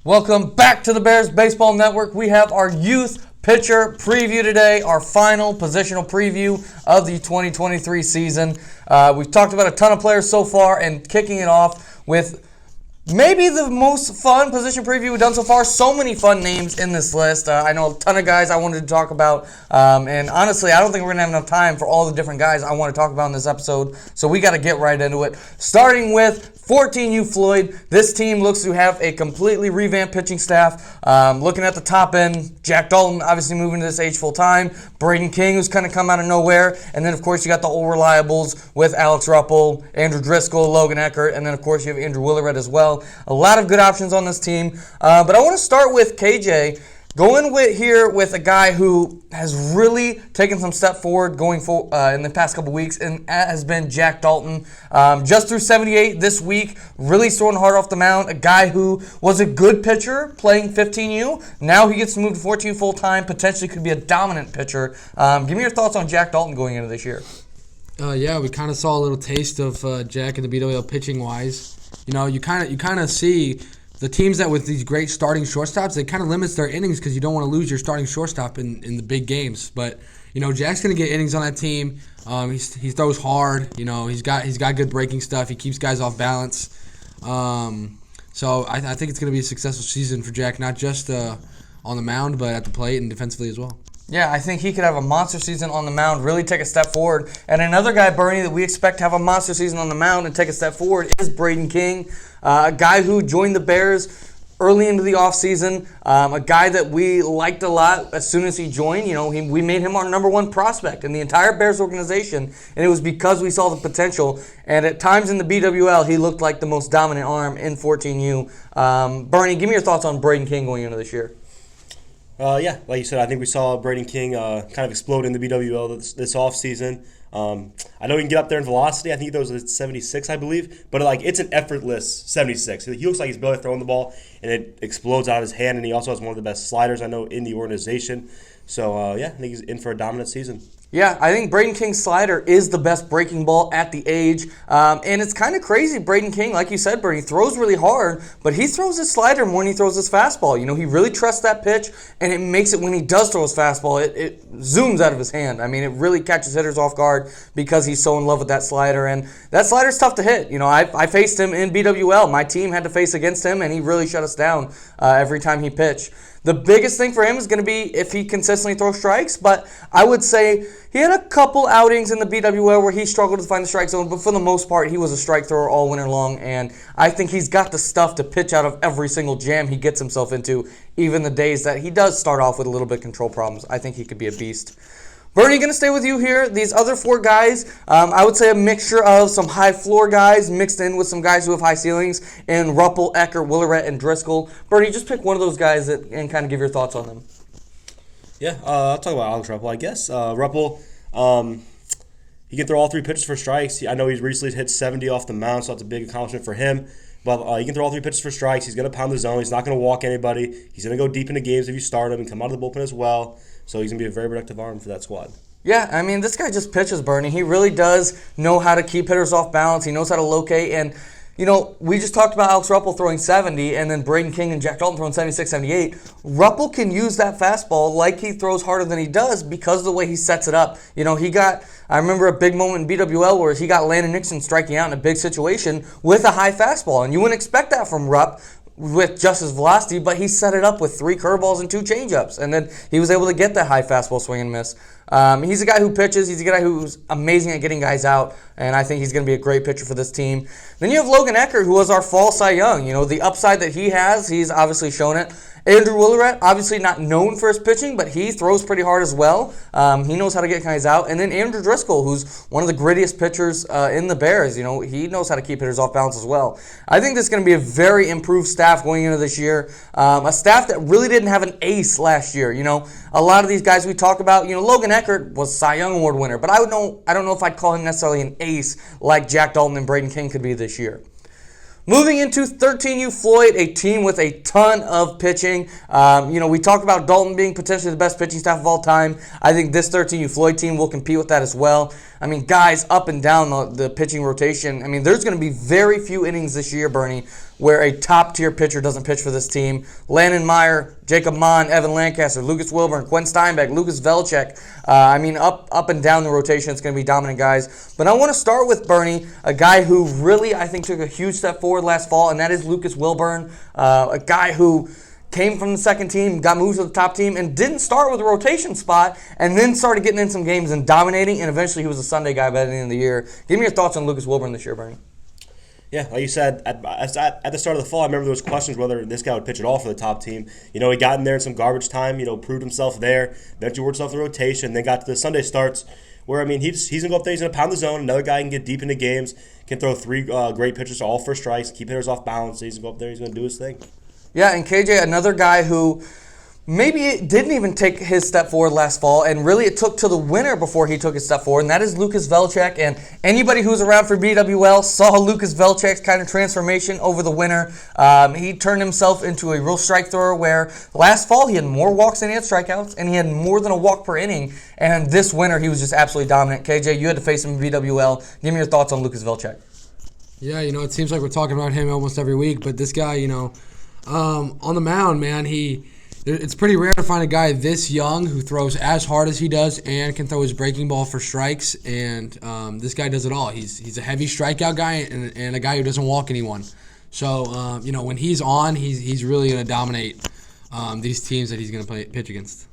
Welcome back to the Bears Baseball Network. We have our youth pitcher preview today, our final positional preview of the 2023 season. We've talked about a ton of players so far, and kicking it off with maybe the most fun position preview we've done so far. So many fun names in this list. I know a ton of guys I wanted to talk about. And honestly, I don't think we're going to have enough time for all the different guys I want to talk about in this episode. So we got to get right into it. Starting with 14U Floyd. This team looks to have a completely revamped pitching staff. Looking at the top end, Jack Dalton obviously moving to this age full time. Braden King, who's kind of come out of nowhere. And then, of course, you got the old reliables with Alex Ruppel, Andrew Driscoll, Logan Eckert. And then, of course, you have Andrew Willerette as well. A lot of good options on this team. But I want to start with KJ. Going with a guy who has really taken some step forward in the past couple weeks, and has been Jack Dalton. Just through 78 this week, really throwing hard off the mound. A guy who was a good pitcher playing 15U. Now he gets to move to 14U full time. Potentially could be a dominant pitcher. Give me your thoughts on Jack Dalton going into this year. Yeah, we kind of saw a little taste of Jack in the BWL pitching wise. You know, you kind of see the teams that with these great starting shortstops, they kind of limits their innings because you don't want to lose your starting shortstop in the big games. But you know, Jack's going to get innings on that team. He throws hard. You know, he's got good breaking stuff. He keeps guys off balance. So I think it's going to be a successful season for Jack, not just on the mound, but at the plate and defensively as well. Yeah, I think he could have a monster season on the mound, really take a step forward. And another guy, Bernie, that we expect to have a monster season on the mound and take a step forward is Braden King, a guy who joined the Bears early into the offseason, a guy that we liked a lot as soon as he joined. You know, we made him our number one prospect in the entire Bears organization, and it was because we saw the potential. And at times in the BWL, he looked like the most dominant arm in 14U. Bernie, give me your thoughts on Braden King going into this year. Yeah, like you said, I think we saw Braden King kind of explode in the BWL this offseason. I know he can get up there in velocity. I think he throws at 76, I believe. But it's an effortless 76. He looks like he's barely throwing the ball, and it explodes out of his hand. And he also has one of the best sliders I know in the organization. So, I think he's in for a dominant season. Yeah, I think Braden King's slider is the best breaking ball at the age. And it's kind of crazy. Braden King, like you said, Bernie, throws really hard, but he throws his slider more than he throws his fastball. You know, he really trusts that pitch, and it makes it when he does throw his fastball, it zooms out of his hand. I mean, it really catches hitters off guard because he's so in love with that slider. And that slider's tough to hit. You know, I faced him in BWL. My team had to face against him, and he really shut us down every time he pitched. The biggest thing for him is going to be if he consistently throws strikes, but I would say he had a couple outings in the BWL where he struggled to find the strike zone, but for the most part, he was a strike thrower all winter long, and I think he's got the stuff to pitch out of every single jam he gets himself into, even the days that he does start off with a little bit of control problems. I think he could be a beast. Bernie, going to stay with you here. These other four guys, I would say a mixture of some high floor guys mixed in with some guys who have high ceilings, and Ruppel, Eckert, Willerette, and Driscoll. Bernie, just pick one of those guys and kind of give your thoughts on them. Yeah, I'll talk about Alex Ruppel, I guess. Ruppel, he can throw all three pitches for strikes. I know he's recently hit 70 off the mound, so that's a big accomplishment for him. But he can throw all three pitches for strikes. He's going to pound the zone. He's not going to walk anybody. He's going to go deep into games if you start him and come out of the bullpen as well. So he's going to be a very productive arm for that squad. Yeah, I mean, this guy just pitches, Bernie. He really does know how to keep hitters off balance. He knows how to locate. And, you know, we just talked about Alex Ruppel throwing 70 and then Braden King and Jack Dalton throwing 76, 78. Ruppel can use that fastball like he throws harder than he does because of the way he sets it up. You know, I remember a big moment in BWL where he got Landon Nixon striking out in a big situation with a high fastball. And you wouldn't expect that from Rupp with just his velocity, but he set it up with 3 curveballs and 2 changeups, and then he was able to get that high fastball swing and miss. He's a guy who pitches. He's a guy who's amazing at getting guys out, and I think he's going to be a great pitcher for this team. Then you have Logan Eckert, who was our fall Cy Young. You know, the upside that he has, he's obviously shown it. Andrew Willerette, obviously not known for his pitching, but he throws pretty hard as well. He knows how to get guys out. And then Andrew Driscoll, who's one of the grittiest pitchers in the Bears. You know, he knows how to keep hitters off balance as well. I think this is going to be a very improved staff going into this year. A staff that really didn't have an ace last year. You know, a lot of these guys we talk about, you know, Logan Eckert was Cy Young Award winner, but I don't know if I'd call him necessarily an ace like Jack Dalton and Braden King could be this year. Moving into 13U Floyd, a team with a ton of pitching. We talked about Dalton being potentially the best pitching staff of all time. I think this 13U Floyd team will compete with that as well. I mean, guys up and down the pitching rotation. I mean, there's going to be very few innings this year, Bernie, where a top-tier pitcher doesn't pitch for this team. Landon Meyer, Jacob Mon, Evan Lancaster, Lucas Wilburn, Quinn Steinbeck, Lucas Velchek. Up and down the rotation, it's going to be dominant guys. But I want to start with Bernie, a guy who really, I think, took a huge step forward last fall, and that is Lucas Wilburn, a guy who came from the second team, got moved to the top team, and didn't start with a rotation spot, and then started getting in some games and dominating, and eventually he was a Sunday guy by the end of the year. Give me your thoughts on Lucas Wilburn this year, Bernie. Yeah, like you said, at the start of the fall, I remember there was questions whether this guy would pitch at all for the top team. He got in there in some garbage time, proved himself there, eventually worked himself in the rotation, then got to the Sunday starts where, he's going to go up there, he's going to pound the zone. Another guy can get deep into games, can throw three great pitches to all for strikes, keep hitters off balance. He's going to go up there, he's going to do his thing. Yeah, and KJ, another guy who maybe didn't even take his step forward last fall, and really it took to the winter before he took his step forward, and that is Lucas Velchek. And anybody who's around for BWL saw Lucas Velchek's kind of transformation over the winter. He turned himself into a real strike thrower, where last fall he had more walks than he had strikeouts, and he had more than a walk per inning. And this winter he was just absolutely dominant. KJ, you had to face him in BWL. Give me your thoughts on Lucas Velchek. Yeah, it seems like we're talking about him almost every week, but this guy, on the mound, man, it's pretty rare to find a guy this young who throws as hard as he does and can throw his breaking ball for strikes. And this guy does it all. He's a heavy strikeout guy and a guy who doesn't walk anyone. So when he's on, he's really going to dominate these teams that he's going to pitch against.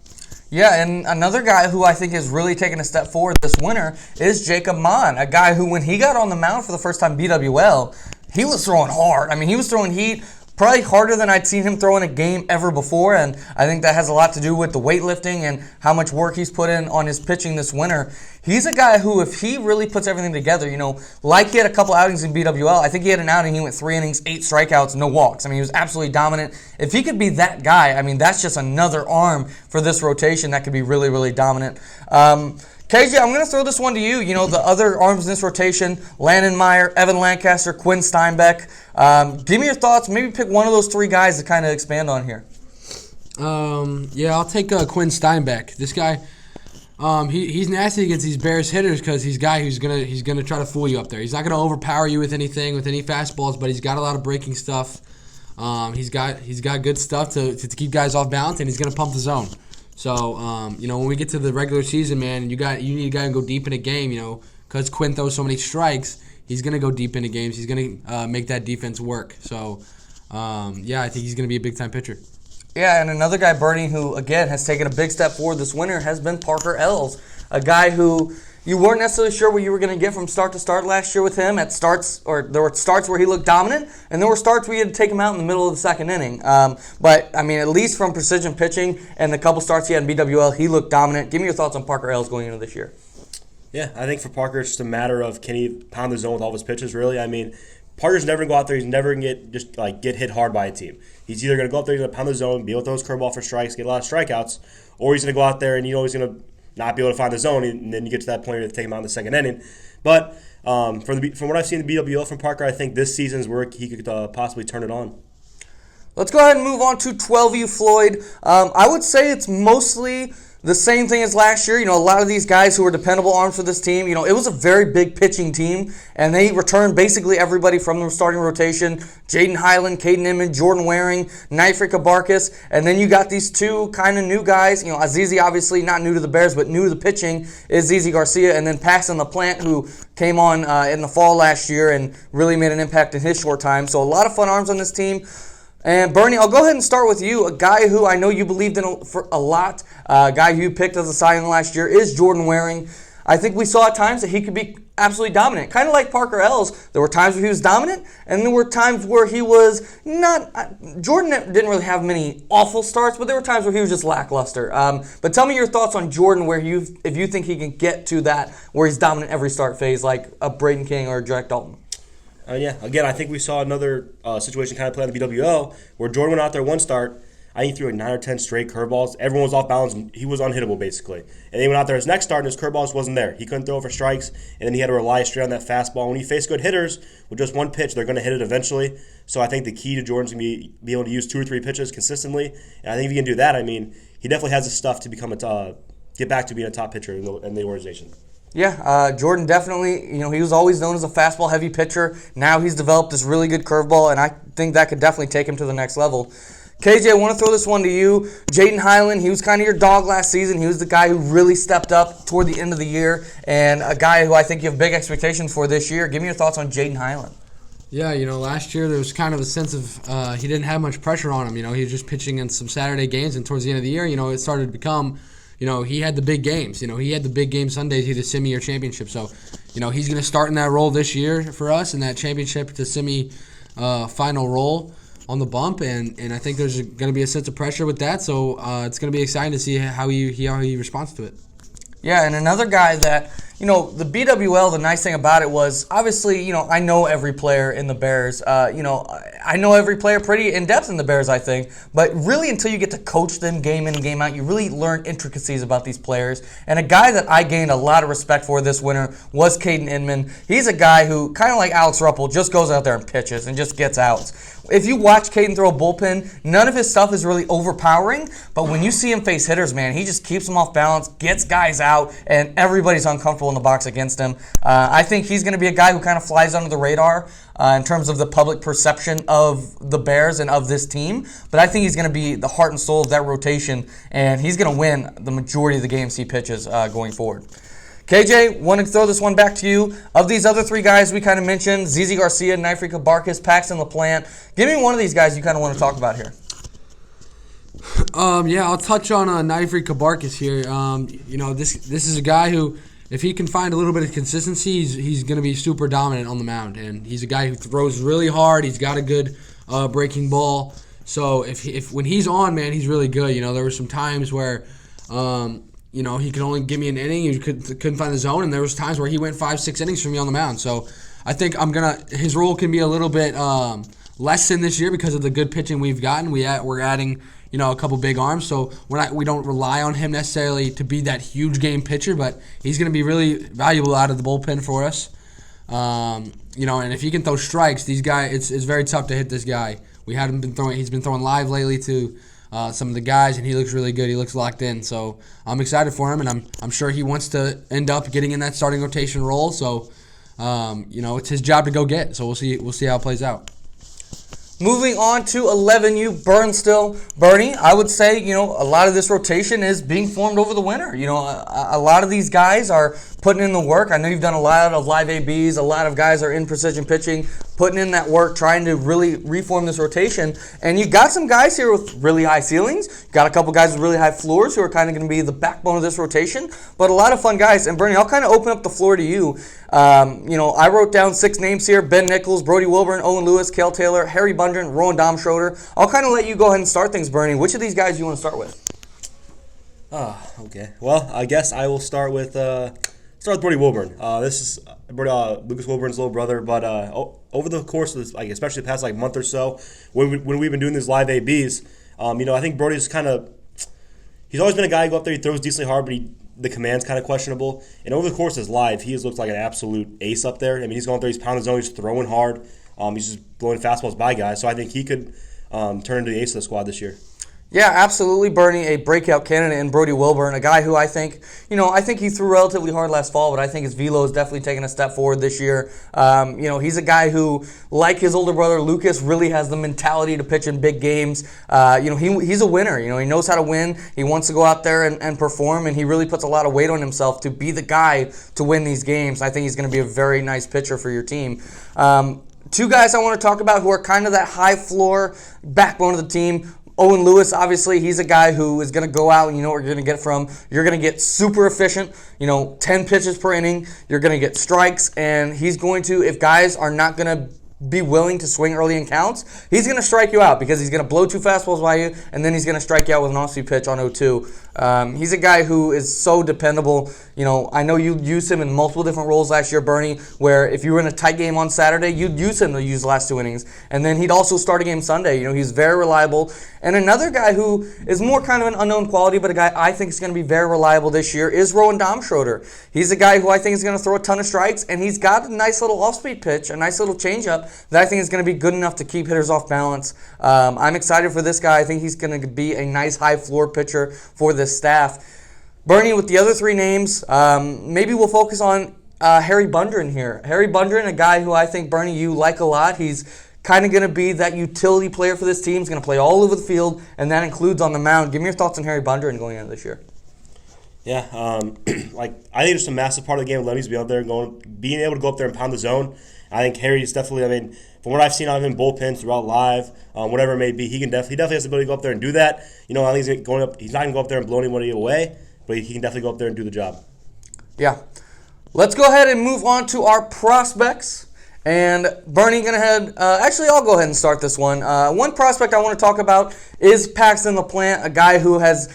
Yeah, and another guy who I think has really taken a step forward this winter is Jacob Mon, a guy who, when he got on the mound for the first time BWL, he was throwing hard. He was throwing heat. Probably harder than I'd seen him throw in a game ever before, and I think that has a lot to do with the weightlifting and how much work he's put in on his pitching this winter. He's a guy who, if he really puts everything together, like he had a couple outings in BWL, I think he had an outing, he went 3 innings, 8 strikeouts, no walks. He was absolutely dominant. If he could be that guy, that's just another arm for this rotation that could be really, really dominant. KJ, I'm going to throw this one to you. The other arms in this rotation, Landon Meyer, Evan Lancaster, Quinn Steinbeck. Give me your thoughts. Maybe pick one of those 3 guys to kind of expand on here. I'll take Quinn Steinbeck. This guy, he's nasty against these Bears hitters because he's a guy who's gonna try to fool you up there. He's not gonna overpower you with any fastballs, but he's got a lot of breaking stuff. He's got good stuff to keep guys off balance, and he's gonna pump the zone. So, when we get to the regular season, man, you need a guy to go deep in a game, because Quinn throws so many strikes, he's going to go deep into games. He's going to make that defense work. So, I think he's going to be a big-time pitcher. Yeah, and another guy, Bernie, who, again, has taken a big step forward this winter has been Parker Ells, a guy who you weren't necessarily sure what you were going to get from start to start last year with him. There were starts where he looked dominant, and there were starts where you had to take him out in the middle of the second inning. But at least from precision pitching and the couple starts he had in BWL, he looked dominant. Give me your thoughts on Parker Ells going into this year. Yeah, I think for Parker, it's just a matter of can he pound the zone with all of his pitches, really. Parker's never going to go out there. He's never going to get hit hard by a team. He's either going to go out there, he's going to pound the zone, be able to throw his curveball for strikes, get a lot of strikeouts, or he's going to go out there and he's going to not be able to find the zone, and then you get to that point where you have to take him out in the second inning. But from what I've seen in the BWL from Parker, I think this season's where he could possibly turn it on. Let's go ahead and move on to 12U Floyd. I would say it's mostly the same thing as last year. A lot of these guys who were dependable arms for this team, it was a very big pitching team, and they returned basically everybody from the starting rotation. Jaden Highland, Caden Inman, Jordan Waring, Nifri Kabarkis, and then you got these 2 kind of new guys. Azizi, obviously not new to the Bears, but new to the pitching is Zizi Garcia, and then Paxton LaPlante, who came on in the fall last year and really made an impact in his short time. So a lot of fun arms on this team. And Bernie, I'll go ahead and start with you. A guy who I know you believed in for a lot, a guy you picked as a Cy Young last year is Jordan Waring. I think we saw at times that he could be absolutely dominant. Kind of like Parker Ells. There were times where he was dominant, and there were times where he was not. Jordan didn't really have many awful starts, but there were times where he was just lackluster. But tell me your thoughts on Jordan, if you think he can get to that, where he's dominant every start phase, like a Braden King or a Jack Dalton. Again, I think we saw another situation kind of play on the BWL where Jordan went out there one start. I think he threw 9 or 10 straight curveballs. Everyone was off balance. He was unhittable, basically. And then he went out there his next start, and his curveballs wasn't there. He couldn't throw for strikes, and then he had to rely straight on that fastball. When you face good hitters with just one pitch, they're going to hit it eventually. So I think the key to Jordan's going to be able to use 2 or 3 pitches consistently. And I think if he can do that, he definitely has the stuff to get back to being a top pitcher in the organization. Yeah, Jordan definitely, he was always known as a fastball heavy pitcher. Now he's developed this really good curveball, and I think that could definitely take him to the next level. KJ, I want to throw this one to you. Jaden Highland, he was kind of your dog last season. He was the guy who really stepped up toward the end of the year, and a guy who I think you have big expectations for this year. Give me your thoughts on Jaden Highland. Yeah, last year there was kind of a sense of he didn't have much pressure on him. He was just pitching in some Saturday games, and towards the end of the year, it started to become, he had the big games. He had the big game Sundays, either semi or championship. So, he's going to start in that role this year for us in that championship to semi final role on the bump, and I think there's going to be a sense of pressure with that. So it's going to be exciting to see how he responds to it. Yeah, and another guy that, the BWL, the nice thing about it was, obviously, I know every player in the Bears. I know every player pretty in-depth in the Bears, I think. But really, until you get to coach them game in and game out, you really learn intricacies about these players. And a guy that I gained a lot of respect for this winter was Caden Inman. He's a guy who, kind of like Alex Ruppel, just goes out there and pitches and just gets outs. If you watch Caden throw a bullpen, none of his stuff is really overpowering, but when you see him face hitters, man, he just keeps them off balance, gets guys out, and everybody's uncomfortable in the box against him. I think he's going to be a guy who kind of flies under the radar in terms of the public perception of the Bears and of this team, but I think he's going to be the heart and soul of that rotation, and he's going to win the majority of the games he pitches going forward. KJ, want to throw this one back to you. Of these other three guys we kind of mentioned, ZZ Garcia, Nifri Kabarkis, Paxton LaPlante, give me one of these guys you kind of want to talk about here. Yeah, I'll touch on Nifri Kabarkis here. This is a guy who, if he can find a little bit of consistency, he's going to be super dominant on the mound. And he's a guy who throws really hard. He's got a good breaking ball. So if when he's on, man, he's really good. There were some times where he could only give me an inning. He couldn't find the zone, and there was times where he went 5-6 innings for me on the mound. So I think his role can be a little bit lessened this year because of the good pitching we've gotten. We're adding a couple big arms, so we don't rely on him necessarily to be that huge game pitcher, but he's going to be really valuable out of the bullpen for us. And if he can throw strikes, these guys, it's very tough to hit this guy. He's been throwing live lately to some of the guys, and he looks really good. He looks locked in, so I'm excited for him, and I'm sure he wants to end up getting in that starting rotation role. So, it's his job to go get. So we'll see how it plays out. Moving on to 11U, Burnsville. Bernie, I would say, a lot of this rotation is being formed over the winter. A lot of these guys are putting in the work. I know you've done a lot of live ABs. A lot of guys are in precision pitching, putting in that work, trying to really reform this rotation. And you got some guys here with really high ceilings. You got a couple guys with really high floors who are kind of going to be the backbone of this rotation. But a lot of fun guys. And Bernie, I'll kind of open up the floor to you. I wrote down 6 names here: Ben Nichols, Brody Wilburn, Owen Lewis, Cale Taylor, Harry Bundren, Rowan Domschroeder. I'll kind of let you go ahead and start things, Bernie. Which of these guys do you want to start with? Okay. Well, I guess I will start with Brody Wilburn. This is Lucas Wilburn's little brother, but over the course of this, especially the past month or so, when we've been doing these live ABs, I think Brody's he's always been a guy who go up there, he throws decently hard, but the command's kind of questionable. And over the course of his live, he has looked like an absolute ace up there. He's going through, he's pounding zone, he's throwing hard, he's just blowing fastballs by guys. So I think he could turn into the ace of the squad this year. Yeah, absolutely, Bernie, a breakout candidate in Brody Wilburn, a guy who I think he threw relatively hard last fall, but I think his velo is definitely taken a step forward this year. He's a guy who, like his older brother Lucas, really has the mentality to pitch in big games. He's a winner. He knows how to win. He wants to go out there and perform, and he really puts a lot of weight on himself to be the guy to win these games. I think he's going to be a very nice pitcher for your team. 2 guys I want to talk about who are kind of that high floor backbone of the team. Owen Lewis, obviously, he's a guy who is going to go out and you know what you're going to get from. You're going to get super efficient, 10 pitches per inning. You're going to get strikes, and he's going to, if guys are not going to be willing to swing early in counts, he's going to strike you out because he's going to blow 2 fastballs by you, and then he's going to strike you out with an off-speed pitch on 0-2. He's a guy who is so dependable. I know you used him in multiple different roles last year, Bernie, where if you were in a tight game on Saturday, you'd use him to use the last 2 innings, and then he'd also start a game Sunday. He's very reliable. And another guy who is more kind of an unknown quality, but a guy I think is going to be very reliable this year is Rowan Domschroeder. He's a guy who I think is going to throw a ton of strikes, and he's got a nice little off-speed pitch, a nice little changeup that I think is going to be good enough to keep hitters off balance. I'm excited for this guy. I think he's going to be a nice high floor pitcher for this staff. Bernie, with the other three names, maybe we'll focus on Harry Bundren here. Harry Bundren, a guy who I think, Bernie, you like a lot. He's kind of going to be that utility player for this team. He's going to play all over the field, and that includes on the mound. Give me your thoughts on Harry Bundren going into this year. Yeah, I think it's a massive part of the game. Lenny's being able to go up there and pound the zone. I think Harry's definitely, from what I've seen out of him, bullpen throughout live, whatever it may be, he definitely has the ability to go up there and do that. I think he's not going to go up there and blow anybody away, but he can definitely go up there and do the job. Yeah. Let's go ahead and move on to our prospects. And Bernie, actually, I'll go ahead and start this one. One prospect I want to talk about is Paxton LaPlante, a guy who has,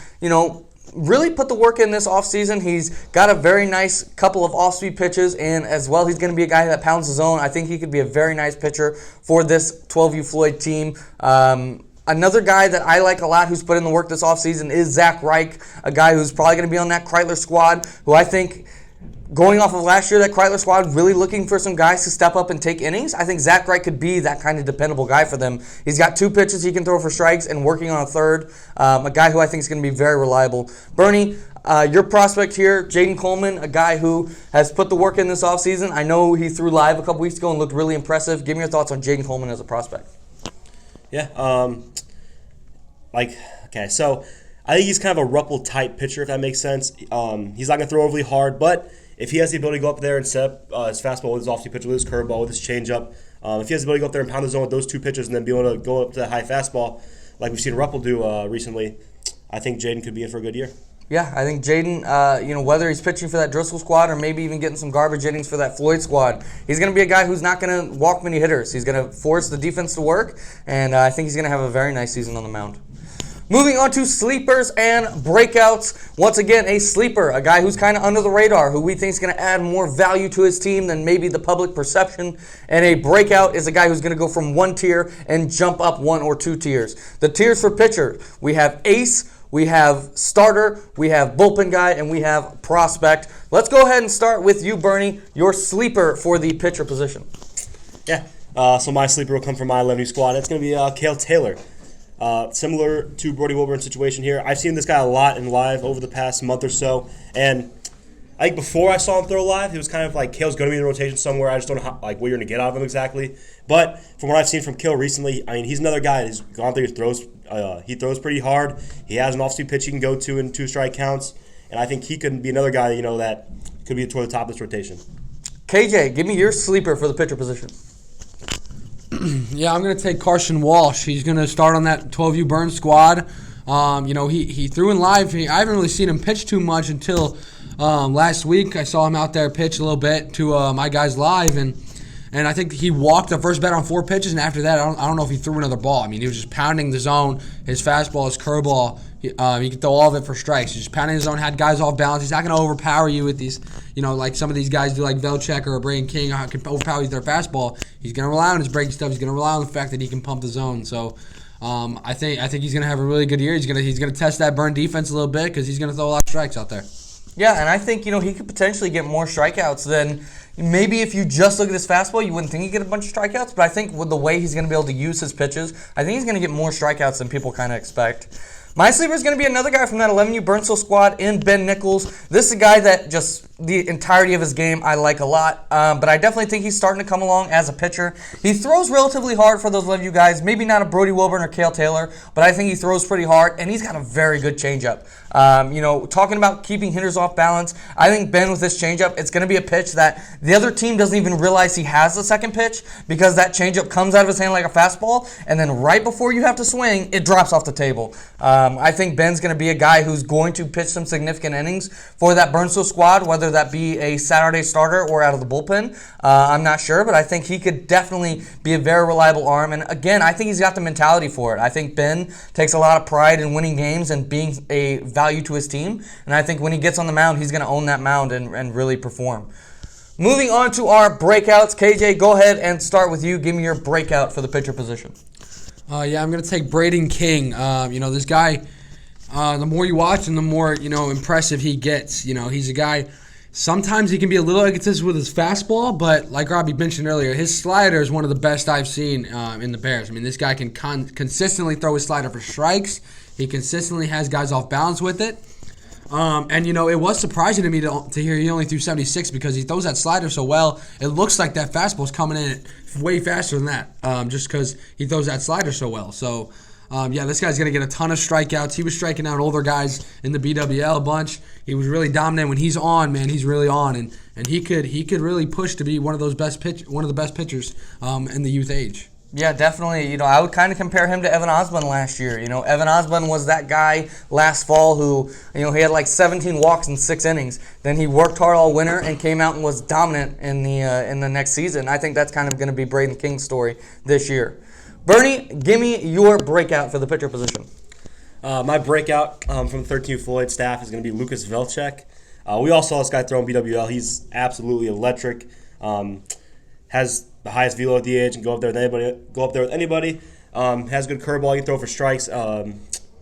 really put the work in this offseason. He's got a very nice couple of off-speed pitches, and as well, he's going to be a guy that pounds the zone. I think he could be a very nice pitcher for this 12U Floyd team. Another guy that I like a lot who's put in the work this offseason is Zach Reich, a guy who's probably going to be on that Kreitler squad, who I think, going off of last year, that Kreitler squad really looking for some guys to step up and take innings. I think Zach Reich could be that kind of dependable guy for them. He's got 2 pitches he can throw for strikes and working on a third. A guy who I think is going to be very reliable. Bernie, your prospect here, Jaden Coleman, a guy who has put the work in this offseason. I know he threw live a couple weeks ago and looked really impressive. Give me your thoughts on Jaden Coleman as a prospect. Yeah, so I think he's kind of a Ruppel type pitcher, if that makes sense. He's not going to throw overly hard, but if he has the ability to go up there and set up his fastball with his off-speed pitch, with his curveball, with his changeup, if he has the ability to go up there and pound the zone with those 2 pitches and then be able to go up to that high fastball, like we've seen Ruppel do recently, I think Jaden could be in for a good year. Yeah, I think Jaden, whether he's pitching for that Driscoll squad or maybe even getting some garbage innings for that Floyd squad, he's going to be a guy who's not going to walk many hitters. He's going to force the defense to work, and I think he's going to have a very nice season on the mound. Moving on to sleepers and breakouts. Once again, a sleeper, a guy who's kind of under the radar, who we think is going to add more value to his team than maybe the public perception. And a breakout is a guy who's going to go from 1 tier and jump up 1 or 2 tiers. The tiers for pitcher, we have ace, we have starter, we have bullpen guy, and we have prospect. Let's go ahead and start with you, Bernie, your sleeper for the pitcher position. Yeah, so my sleeper will come from my 11 squad. It's going to be Cale Taylor. Similar to Brody Wilburn's situation here, I've seen this guy a lot in live over the past month or so, and I think before I saw him throw live, it was kind of like Cale's going to be in the rotation somewhere. I just don't know what you're going to get out of him exactly. But from what I've seen from Cale recently, he's another guy who's gone through his throws. He throws pretty hard. He has an off-speed pitch he can go to in 2 strike counts, and I think he could be another guy that could be toward the top of this rotation. KJ, give me your sleeper for the pitcher position. Yeah, I'm going to take Carson Walsh. He's going to start on that 12U Burn squad. He threw in live. I haven't really seen him pitch too much until last week. I saw him out there pitch a little bit to my guys live, and I think he walked the first bat on 4 pitches, and after that, I don't know if he threw another ball. He was just pounding the zone, his fastball, his curveball. He could throw all of it for strikes. He's just pounding his zone, had guys off balance. He's not going to overpower you with these, like some of these guys do, like Velchek or Braden King, can overpower you with their fastball. He's going to rely on his breaking stuff. He's going to rely on the fact that he can pump the zone. So I think he's going to have a really good year. He's going to test that burn defense a little bit because he's going to throw a lot of strikes out there. Yeah, and I think, he could potentially get more strikeouts than maybe if you just look at his fastball, you wouldn't think he'd get a bunch of strikeouts. But I think with the way he's going to be able to use his pitches, I think he's going to get more strikeouts than people kind of expect. My sleeper is going to be another guy from that 11U Burnsville squad in Ben Nichols. This is a guy that just the entirety of his game I like a lot, but I definitely think he's starting to come along as a pitcher. He throws relatively hard for those 11U guys, maybe not a Brody Wilburn or Cale Taylor, but I think he throws pretty hard, and he's got a very good changeup. Talking about keeping hitters off balance, I think Ben with this changeup, it's going to be a pitch that the other team doesn't even realize he has the second pitch because that changeup comes out of his hand like a fastball, and then right before you have to swing, it drops off the table. I think Ben's going to be a guy who's going to pitch some significant innings for that Burnsville squad, whether that be a Saturday starter or out of the bullpen. I'm not sure, but I think he could definitely be a very reliable arm. And again, I think he's got the mentality for it. I think Ben takes a lot of pride in winning games and being a value to his team. And I think when he gets on the mound, he's going to own that mound and really perform. Moving on to our breakouts. KJ, go ahead and start with you. Give me your breakout for the pitcher position. I'm going to take Braden King. This guy, the more you watch him, the more, impressive he gets. He's a guy, sometimes he can be a little egotistic with his fastball, but like Robbie mentioned earlier, his slider is one of the best I've seen in the Bears. This guy can consistently throw his slider for strikes. He consistently has guys off balance with it. And, it was surprising to me to hear he only threw 76 because he throws that slider so well. It looks like that fastball's coming in way faster than that just because he throws that slider so well. So, this guy's going to get a ton of strikeouts. He was striking out older guys in the BWL a bunch. He was really dominant. When he's on, man, he's really on. And he could really push to be one of the best pitchers in the youth age. Yeah, definitely. I would kind of compare him to Evan Osborne last year. Evan Osborne was that guy last fall who, he had like 17 walks in 6 innings. Then he worked hard all winter and came out and was dominant in the next season. I think that's kind of going to be Braden King's story this year. Bernie, give me your breakout for the pitcher position. My breakout from the 13U Floyd staff is going to be Lucas Velchek. We all saw this guy throw in BWL. He's absolutely electric. Has the highest velo at the age and go up there with anybody. Has good curveball. He can throw for strikes. But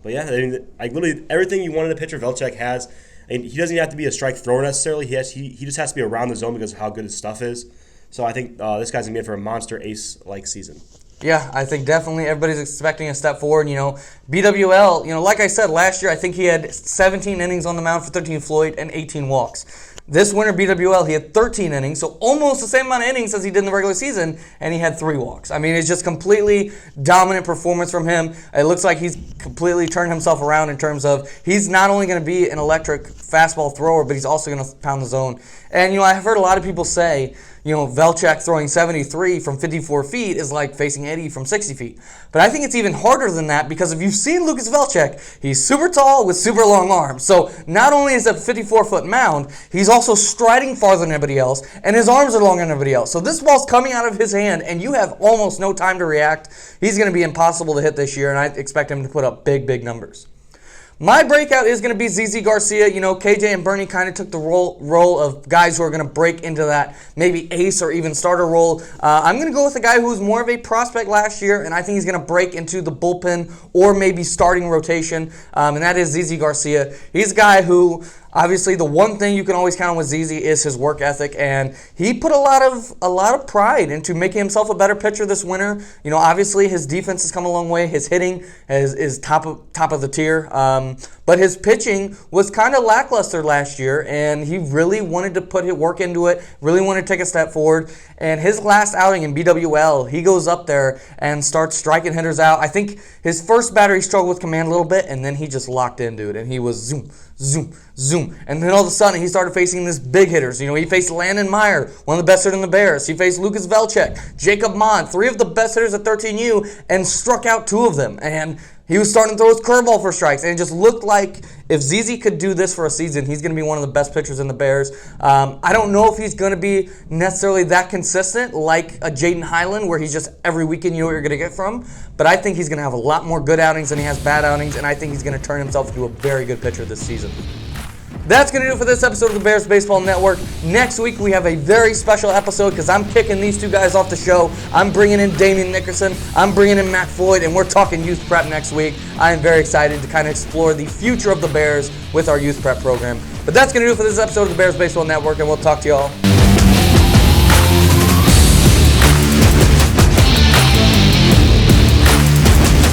yeah, literally everything you wanted a pitcher, Velchek has. And he doesn't even have to be a strike thrower necessarily. He just has to be around the zone because of how good his stuff is. So I think this guy's going to be in for a monster ace-like season. Yeah, I think definitely everybody's expecting a step forward. BWL, like I said, last year I think he had 17 innings on the mound for 13 Floyd and 18 walks. This winter, BWL, he had 13 innings, so almost the same amount of innings as he did in the regular season, and he had 3 walks. I mean, it's just completely dominant performance from him. It looks like he's completely turned himself around in terms of he's not only going to be an electric fastball thrower, but he's also going to pound the zone. And, I've heard a lot of people say, Velchek throwing 73 from 54 feet is like facing Eddie from 60 feet. But I think it's even harder than that because if you've seen Lucas Velchek, he's super tall with super long arms. So not only is it a 54-foot mound, he's also striding farther than everybody else, and his arms are longer than everybody else. So this ball's coming out of his hand, and you have almost no time to react. He's going to be impossible to hit this year, and I expect him to put up big, big numbers. My breakout is going to be ZZ Garcia. KJ and Bernie kind of took the role of guys who are going to break into that maybe ace or even starter role. I'm going to go with a guy who was more of a prospect last year, and I think he's going to break into the bullpen or maybe starting rotation, and that is ZZ Garcia. He's a guy who, obviously, the one thing you can always count on with ZZ is his work ethic, and he put a lot of pride into making himself a better pitcher this winter. Obviously, his defense has come a long way. His hitting is top of the tier. But his pitching was kind of lackluster last year, and he really wanted to put his work into it, really wanted to take a step forward. And his last outing in BWL, he goes up there and starts striking hitters out. I think his first batter, he struggled with command a little bit, and then he just locked in, dude, and he was zoom, zoom, zoom. And then all of a sudden, he started facing these big hitters. He faced Landon Meyer, one of the best hitters in the Bears. He faced Lucas Velchek, Jacob Mond, 3 of the best hitters at 13U, and struck out 2 of them. And he was starting to throw his curveball for strikes, and it just looked like if ZZ could do this for a season, he's going to be one of the best pitchers in the Bears. I don't know if he's going to be necessarily that consistent like a Jaden Highland, where he's just every weekend you know what you're going to get from, but I think he's going to have a lot more good outings than he has bad outings, and I think he's going to turn himself into a very good pitcher this season. That's going to do it for this episode of the Bears Baseball Network. Next week, we have a very special episode because I'm kicking these 2 guys off the show. I'm bringing in Damian Nickerson. I'm bringing in Matt Floyd, and we're talking youth prep next week. I am very excited to kind of explore the future of the Bears with our youth prep program. But that's going to do it for this episode of the Bears Baseball Network, and we'll talk to y'all